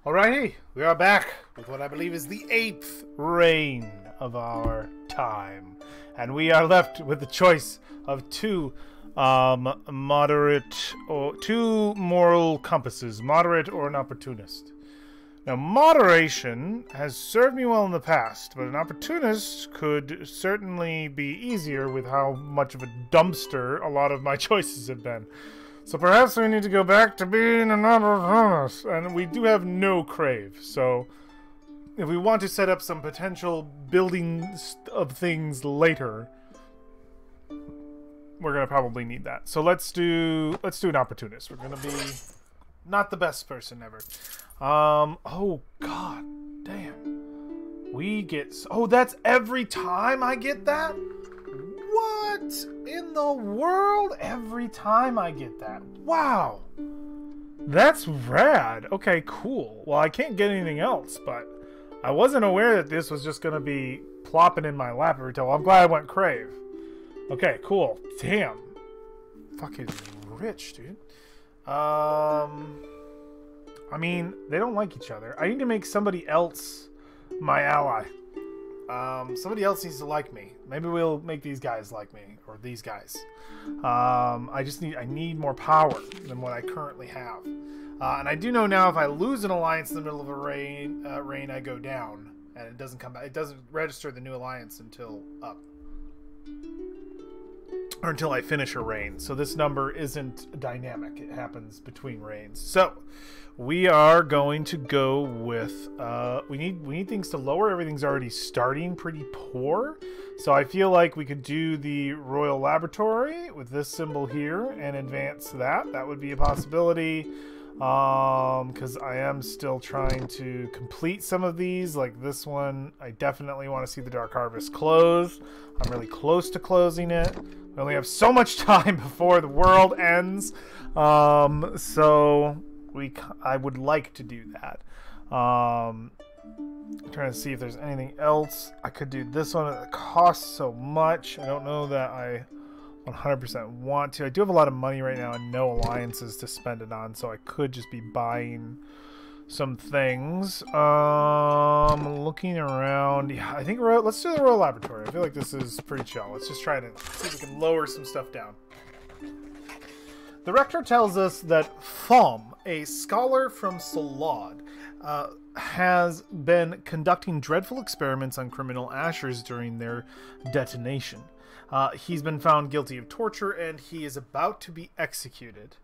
Alrighty, we are back with what I believe is the 8th reign of our time. And we are left with the choice of two two moral compasses, moderate or an opportunist. Now, moderation has served me well in the past, but an opportunist could certainly be easier with how much of a dumpster a lot of my choices have been. So perhaps we need to go back to being an opportunist. And we do have no crave, so if we want to set up some potential building of things later, we're gonna probably need that. So let's do an opportunist. We're gonna be not the best person ever. Oh god damn. We get that's every time I get that? What in the world? Every time I get that. Wow. That's rad. Okay, cool. Well, I can't get anything else, but I wasn't aware that this was just gonna be plopping in my lap every time. Well, I'm glad I went crave. Okay, cool. Damn. Fucking rich, dude. I mean, they don't like each other. I need to make somebody else my ally. Somebody else needs to like me. Maybe we'll make these guys like me, or these guys. I need more power than what I currently have. And I do know now if I lose an alliance in the middle of a reign, I go down, and it doesn't come back. It doesn't register the new alliance until up. Or until I finish a reign. So this number isn't dynamic. It happens between reigns. So we are going to go with we need things to lower. Everything's already starting pretty poor. So I feel like we could do the Royal Laboratory with this symbol here and advance that. That would be a possibility. Because I am still trying to complete some of these, like this one. I definitely want to see the Dark Harvest close. I'm really close to closing it. We only have so much time before the world ends, so I would like to do that. I'm trying to see if there's anything else. I could do this one. It costs so much. I don't know that I 100% want to. I do have a lot of money right now and no alliances to spend it on, so I could just be buying some things. Looking around. Yeah, I think let's do the Royal Laboratory. I feel like this is pretty chill. Let's just try to see if we can lower some stuff down. The Rector tells us that Thom, a scholar from Salad, has been conducting dreadful experiments on criminal ashers during their detonation. He's been found guilty of torture and he is about to be executed.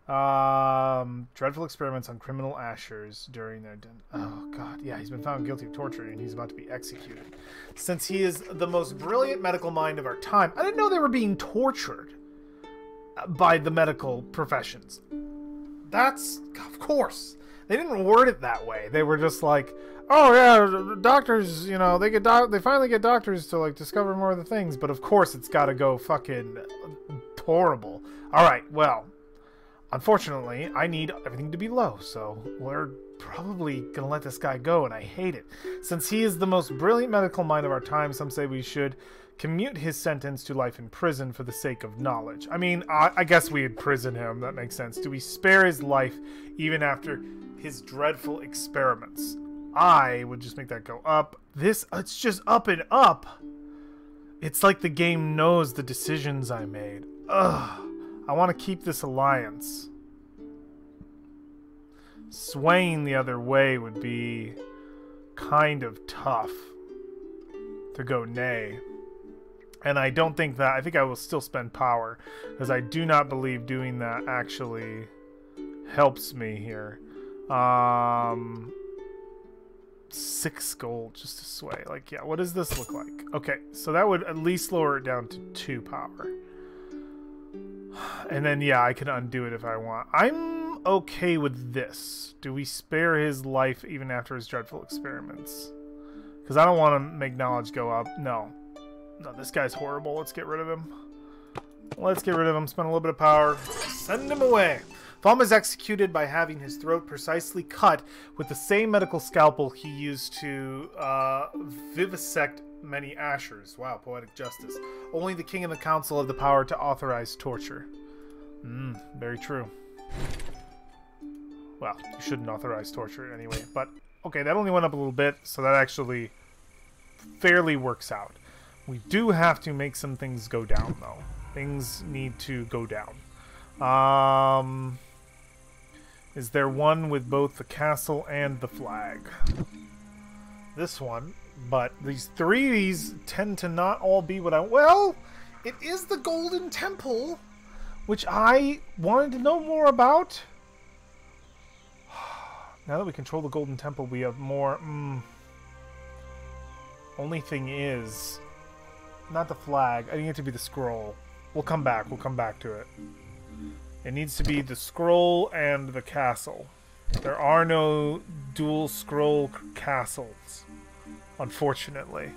Dreadful experiments on criminal ashers during their oh god, yeah, he's been found guilty of torture and he's about to be executed. Since he is the most brilliant medical mind of our time, I didn't know they were being tortured by the medical professions. That's, of course, they didn't word it that way. They were just like, oh yeah, doctors, you know, they finally get doctors to like discover more of the things, but of course it's got to go fucking horrible. All right, well, unfortunately, I need everything to be low, so we're probably gonna let this guy go, and I hate it. Since he is the most brilliant medical mind of our time, some say we should commute his sentence to life in prison for the sake of knowledge. I mean, I guess we imprison him. That makes sense. Do we spare his life even after his dreadful experiments? I would just make that go up. This, it's just up and up. It's like the game knows the decisions I made. Ugh. I want to keep this alliance. Swaying the other way would be kind of tough to go nay. And I don't think that, I think I will still spend power, because I do not believe doing that actually helps me here. 6 gold just to sway. Like, yeah, what does this look like? Okay, so that would at least lower it down to 2 power. And then, yeah, I can undo it if I want. I'm okay with this. Do we spare his life even after his dreadful experiments? Because I don't want to make knowledge go up. No. No, this guy's horrible. Let's get rid of him. Let's get rid of him. Spend a little bit of power. Send him away. Thom is executed by having his throat precisely cut with the same medical scalpel he used to vivisect many ashers. Wow, poetic justice. Only the king and the council have the power to authorize torture. Very true. Well, you shouldn't authorize torture anyway, but okay, that only went up a little bit, so that actually fairly works out. We do have to make some things go down, though. Things need to go down. Is there one with both the castle and the flag? This one, but these threes tend to not all be what I... Well, it is the Golden Temple, which I wanted to know more about. Now that we control the Golden Temple, we have more... Only thing is... Not the flag. I need it to be the scroll. We'll come back. We'll come back to it. It needs to be the scroll and the castle. There are no dual scroll castles, unfortunately.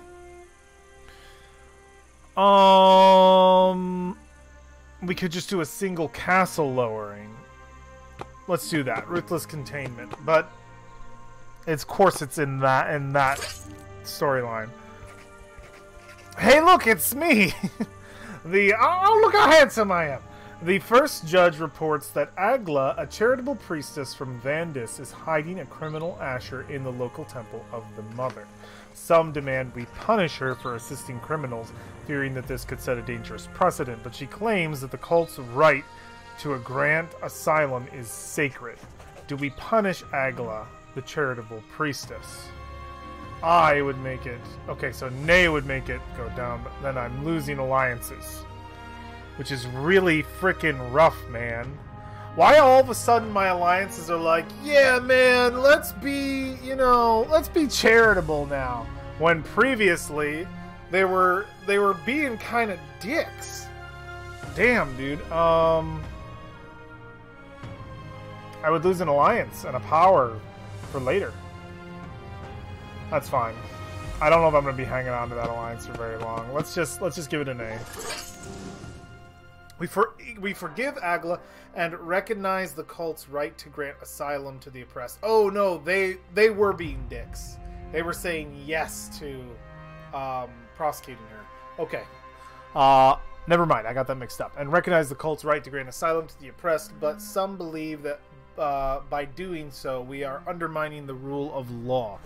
We could just do a single castle lowering. Let's do that. Ruthless containment. But of course it's in that storyline. Hey, look, it's me. Oh, look how handsome I am. The first judge reports that Agla, a charitable priestess from Vandis, is hiding a criminal Asher in the local temple of the Mother. Some demand we punish her for assisting criminals, fearing that this could set a dangerous precedent, but she claims that the cult's right to a grant asylum is sacred. Do we punish Agla, the charitable priestess? I would make it... Okay, so Nay would make it go down, but then I'm losing alliances. Which is really freaking rough, man. Why all of a sudden my alliances are like, yeah, man, let's be, let's be charitable now. When previously, they were being kind of dicks. Damn, dude. I would lose an alliance and a power for later. That's fine. I don't know if I'm going to be hanging on to that alliance for very long. Let's just give it an A. We forgive Agla and recognize the cult's right to grant asylum to the oppressed. Oh no, they were being dicks. They were saying yes to prosecuting her. Okay. Never mind, I got that mixed up. And recognize the cult's right to grant asylum to the oppressed, but some believe that by doing so, we are undermining the rule of law.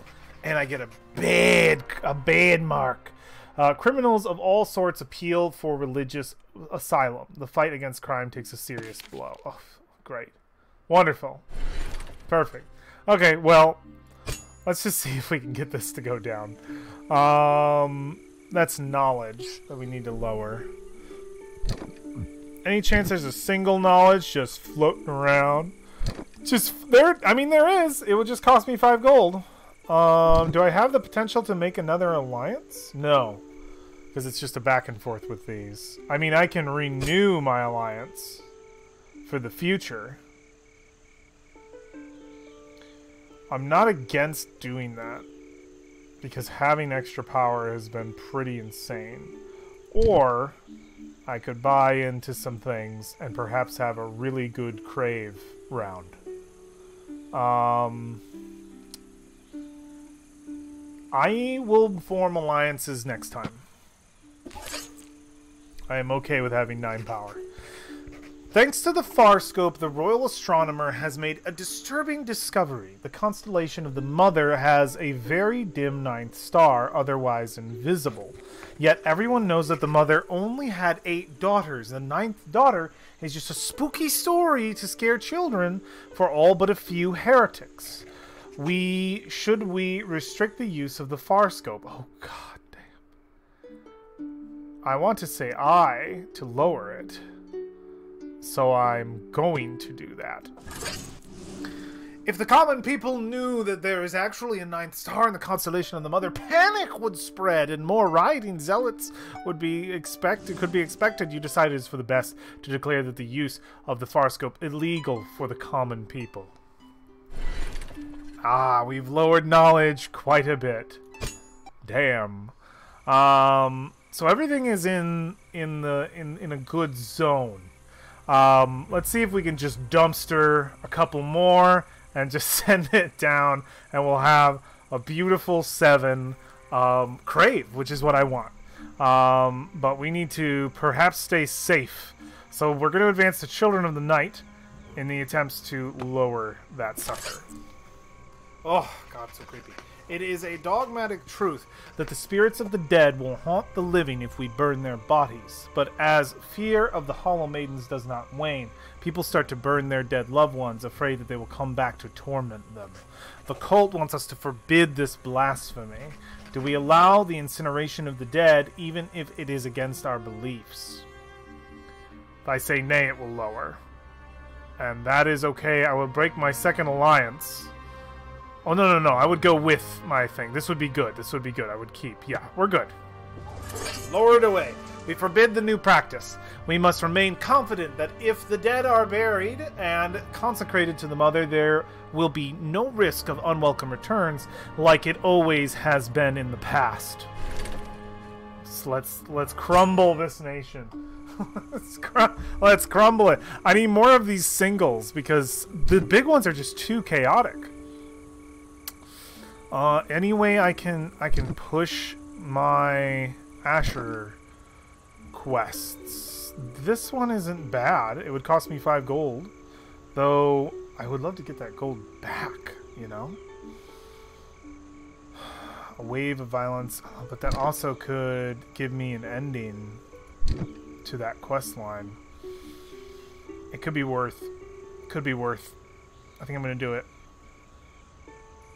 And I get a bad mark. Criminals of all sorts appeal for religious asylum. The fight against crime takes a serious blow. Oh, great. Wonderful. Perfect. Okay, well, let's just see if we can get this to go down. That's knowledge that we need to lower. Any chance there's a single knowledge just floating around? Just there. I mean, there is. It would just cost me 5 gold. Do I have the potential to make another alliance? No. Because it's just a back and forth with these. I mean, I can renew my alliance for the future. I'm not against doing that. Because having extra power has been pretty insane. Or I could buy into some things and perhaps have a really good crave round. I will form alliances next time. I am okay with having 9 power. Thanks to the Farscope, the Royal Astronomer has made a disturbing discovery. The constellation of the Mother has a very dim 9th star, otherwise invisible. Yet everyone knows that the Mother only had 8 daughters. The 9th daughter is just a spooky story to scare children for all but a few heretics. Should we restrict the use of the Farscope? Oh, god damn. I want to say I to lower it. So I'm going to do that. If the common people knew that there is actually a 9th star in the constellation of the Mother, panic would spread and more rioting zealots could be expected. You decided it's for the best to declare that the use of the Farscope illegal for the common people. Ah, we've lowered knowledge quite a bit. Damn. So everything is in a good zone. Let's see if we can just dumpster a couple more and just send it down, and we'll have a beautiful 7 crave, which is what I want. But we need to perhaps stay safe. So we're going to advance the Children of the Night, in the attempts to lower that sucker. Oh, God, so creepy. It is a dogmatic truth that the spirits of the dead will haunt the living if we burn their bodies. But as fear of the Hollow Maidens does not wane, people start to burn their dead loved ones, afraid that they will come back to torment them. The cult wants us to forbid this blasphemy. Do we allow the incineration of the dead, even if it is against our beliefs? If I say nay, it will lower. And that is okay. I will break my second alliance. Oh, no, no, no. I would go with my thing. This would be good. This would be good. I would keep. Yeah, we're good. Lower it away. We forbid the new practice. We must remain confident that if the dead are buried and consecrated to the Mother, there will be no risk of unwelcome returns like it always has been in the past. So let's crumble this nation. Let's crumble it. I need more of these singles because the big ones are just too chaotic. Anyway, I can push my Asher quests. This one isn't bad. It would cost me 5 gold, though I would love to get that gold back, you know? A wave of violence, but that also could give me an ending to that quest line. It could be worth. Could be worth. I think I'm going to do it.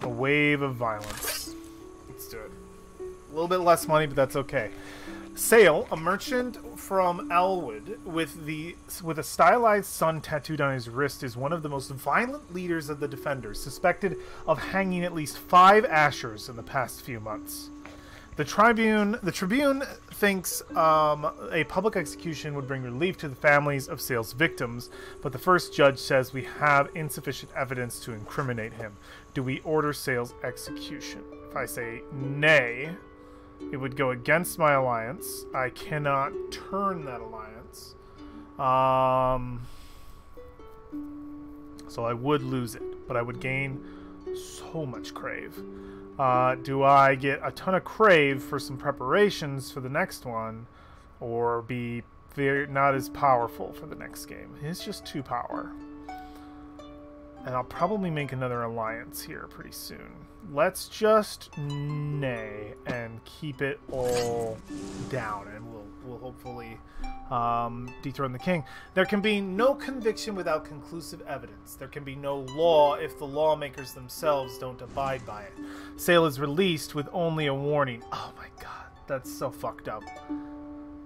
A wave of violence. Let's do it. A little bit less money, but that's okay. Sale, a merchant from Elwood with a stylized sun tattooed on his wrist, is one of the most violent leaders of the Defenders, suspected of hanging at least 5 Ashers in the past few months. The Tribune thinks a public execution would bring relief to the families of Sale's victims, but the first judge says we have insufficient evidence to incriminate him. Do we order Sale's execution? If I say nay, it would go against my alliance. I cannot turn that alliance. So I would lose it, but I would gain so much crave. Do I get a ton of crave for some preparations for the next one, or be not as powerful for the next game? It's just 2 power. And I'll probably make another alliance here pretty soon. Let's just nay and keep it all down, and we'll hopefully dethrone the king. There can be no conviction without conclusive evidence. There can be no law if the lawmakers themselves don't abide by it. Sale is released with only a warning. Oh my god, that's so fucked up.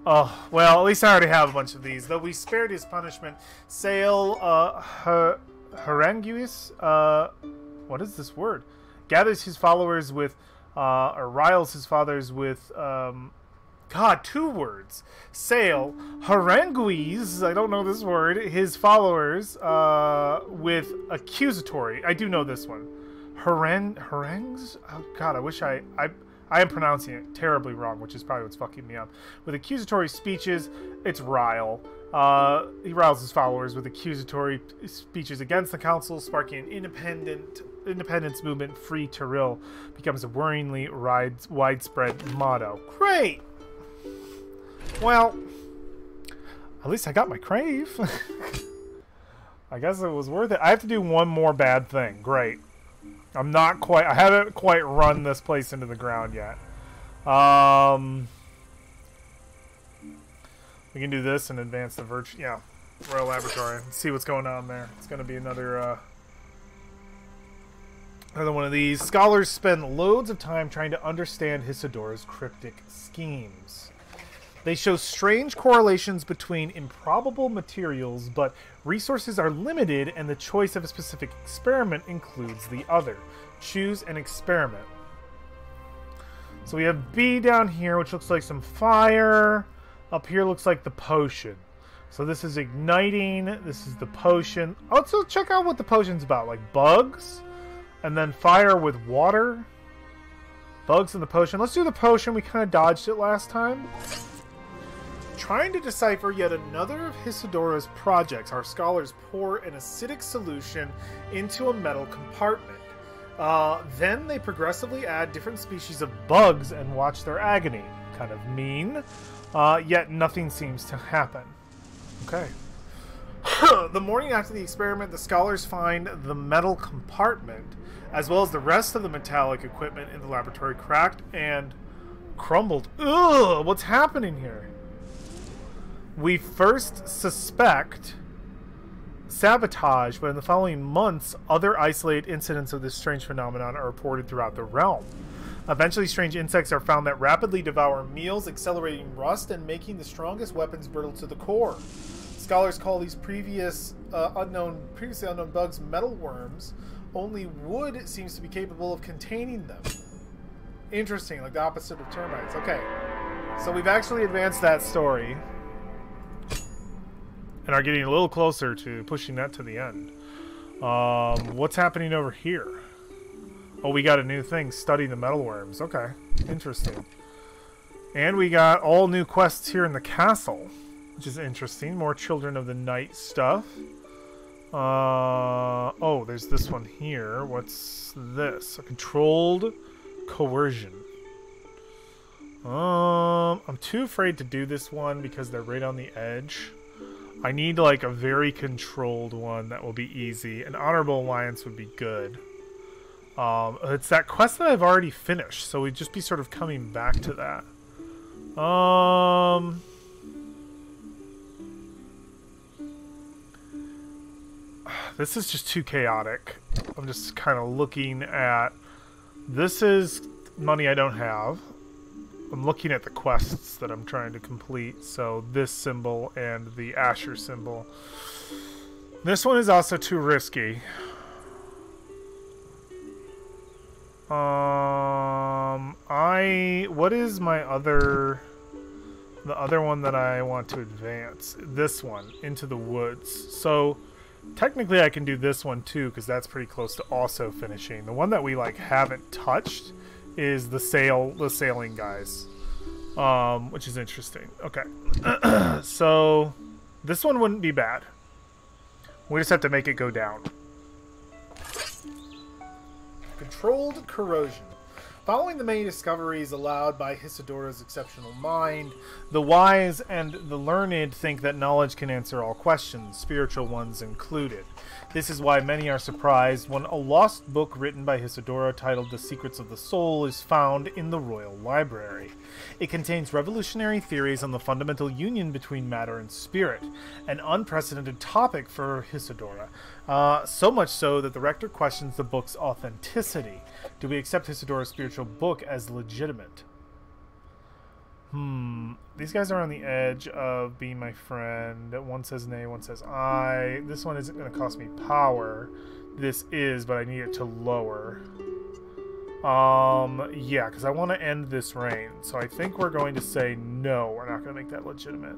Oh, well, at least I already have a bunch of these. Though we spared his punishment, Sale, Haranguis, what is this word? Gathers his followers with, or riles his followers with, God, 2 words. Sale, harangues, I don't know this word, his followers, with accusatory. I do know this one. Harangues? Oh, God, I wish I am pronouncing it terribly wrong, which is probably what's fucking me up. With accusatory speeches, it's rile. He riles his followers with accusatory speeches against the council, sparking an independence movement. Free Tyrell becomes a worryingly widespread motto. Great! Well, at least I got my crave. I guess it was worth it. I have to do one more bad thing. Great. I haven't quite run this place into the ground yet. We can do this and advance the Royal Laboratory. Let's see what's going on there. It's going to be another one of these. Scholars spend loads of time trying to understand Isidora's cryptic schemes. They show strange correlations between improbable materials, but resources are limited and the choice of a specific experiment includes the other. Choose an experiment. So we have B down here, which looks like some fire. Up here looks like the potion. So this is igniting. This is the potion. Let's check out what the potion's about. Like bugs, and then fire with water. Bugs in the potion. Let's do the potion. We kind of dodged it last time. Trying to decipher yet another of Isidora's projects, our scholars pour an acidic solution into a metal compartment. Then they progressively add different species of bugs and watch their agony. Kind of mean. Yet nothing seems to happen. Okay. The morning after the experiment, the scholars find the metal compartment, as well as the rest of the metallic equipment in the laboratory, cracked and crumbled. Ugh, what's happening here? We first suspect sabotage, but in the following months, other isolated incidents of this strange phenomenon are reported throughout the realm. Eventually, strange insects are found that rapidly devour meals, accelerating rust and making the strongest weapons brittle to the core. Scholars call these previously unknown bugs metal worms. Only wood seems to be capable of containing them. Interesting, like the opposite of termites. Okay, so we've actually advanced that story and are getting a little closer to pushing that to the end. What's happening over here? Oh, we got a new thing, study the metalworms. Okay, interesting. And we got all new quests here in the castle, which is interesting. More Children of the Night stuff. Oh, there's this one here. What's this? A controlled coercion. I'm too afraid to do this one because they're right on the edge. I need like a very controlled one that will be easy. An honorable alliance would be good. It's that quest that I've already finished, so we'd just be sort of coming back to that. This is just too chaotic. I'm just kind of looking at... This is money I don't have. I'm looking at the quests that I'm trying to complete. So this symbol and the Asher symbol. This one is also too risky. What is my other... The other one that I want to advance? This one, Into the Woods. So... Technically, I can do this one too, because that's pretty close to also finishing. The one that we like haven't touched is the sailing guys, which is interesting. Okay, so this one wouldn't be bad. We just have to make it go down. Controlled corrosion. Following the many discoveries allowed by Isidora's exceptional mind, the wise and the learned think that knowledge can answer all questions, spiritual ones included. This is why many are surprised when a lost book written by Isidora titled The Secrets of the Soul is found in the Royal Library. It contains revolutionary theories on the fundamental union between matter and spirit, an unprecedented topic for Isidora. So much so that the rector questions the book's authenticity. Do we accept Isidora's spiritual book as legitimate? These guys are on the edge of being my friend. One says nay, one says I. This one isn't going to cost me power. This is, but I need it to lower. Yeah, because I want to end this reign. So I think we're going to say no. We're not going to make that legitimate.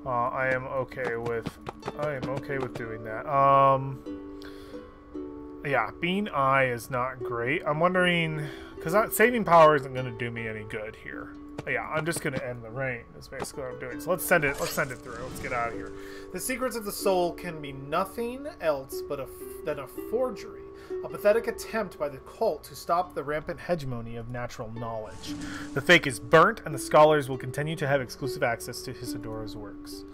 I am okay with doing that. Yeah, being I is not great. I'm wondering, because saving power isn't going to do me any good here. Yeah, I'm just going to end the reign. That's basically what I'm doing. So let's send it through. Let's get out of here. The secrets of the soul can be nothing else but than a forgery. A pathetic attempt by the cult to stop the rampant hegemony of natural knowledge. The fake is burnt, and the scholars will continue to have exclusive access to Isidora's works.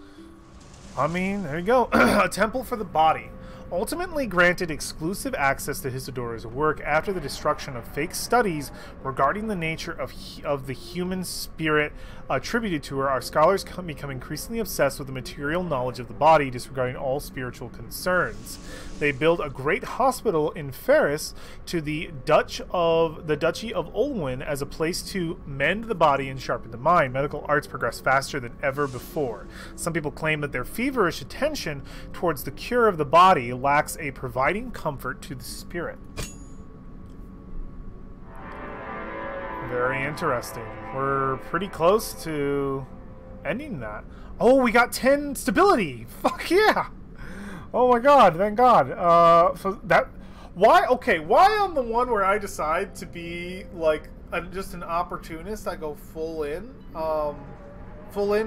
I mean, there you go. A temple for the body. Ultimately granted exclusive access to Isidora's work after the destruction of fake studies regarding the nature of the human spirit attributed to her, our scholars become increasingly obsessed with the material knowledge of the body, disregarding all spiritual concerns. They build a great hospital in Ferris to the Duchy of Olwyn as a place to mend the body and sharpen the mind. Medical arts progress faster than ever before. Some people claim that their feverish attention towards the cure of the body lacks a providing comfort to the spirit. Very interesting. We're pretty close to ending that. Oh, we got 10 stability. Fuck yeah. Oh my god, thank god. So that... Why? Okay, why on the one where I decide to be, like, just an opportunist, I go full in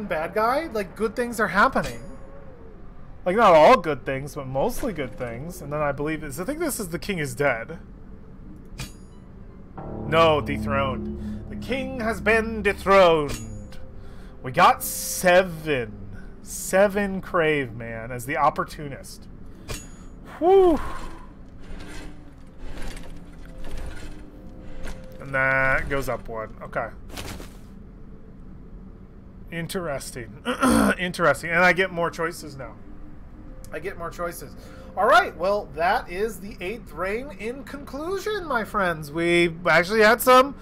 bad guy? Like, good things are happening. Like, not all good things, but mostly good things. And then I believe this. I think this is The King is Dead. No, dethroned. The king has been dethroned. We got 7. 7 crave, man, as the opportunist. Whew. And that goes up 1. Okay. Interesting. Interesting. And I get more choices now. I get more choices. All right. Well, that is the 8th reign in conclusion, my friends. We actually had some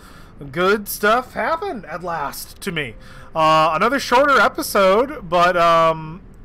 good stuff happen at last to me. Another shorter episode, but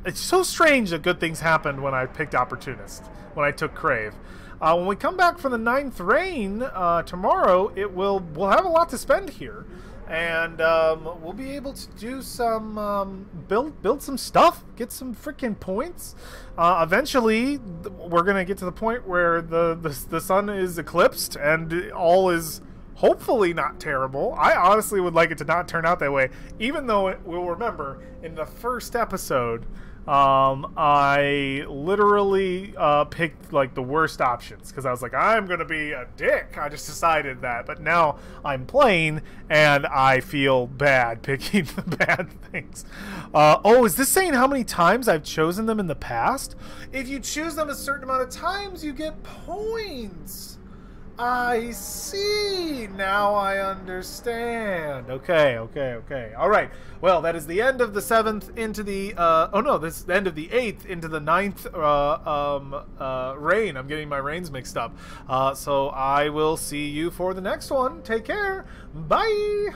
it's so strange that good things happened when I picked Opportunist, when I took Crave. When we come back for the 9th reign tomorrow, we'll have a lot to spend here, and we'll be able to do some build some stuff, get some freaking points. Eventually, we're gonna get to the point where the sun is eclipsed and all is hopefully not terrible. I honestly would like it to not turn out that way, even though we'll remember in the first episode, I literally picked like the worst options because I was like, I'm gonna be a dick. I just decided that, but now I'm playing and I feel bad picking the bad things. Oh, is this saying how many times I've chosen them in the past? If you choose them a certain amount of times, you get points. I see. Now I understand. Okay. All right. Well, that is the end of the 7th into the this is the end of the 8th into the 9th reign. I'm getting my reigns mixed up. So I will see you for the next one. Take care. Bye.